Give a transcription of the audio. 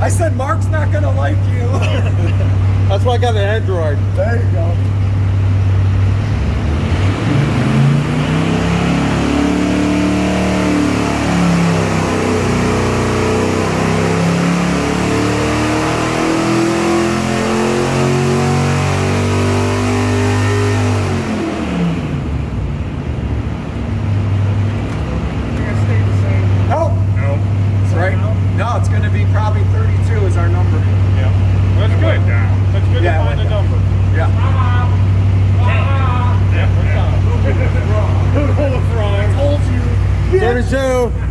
I said Mark's not gonna like you. That's why I got an Android. There you go. No, it's going to be probably 32 is our number. Yeah. That's good. That's good to find a number. Yeah. Yeah, what's up? Who told you? 32.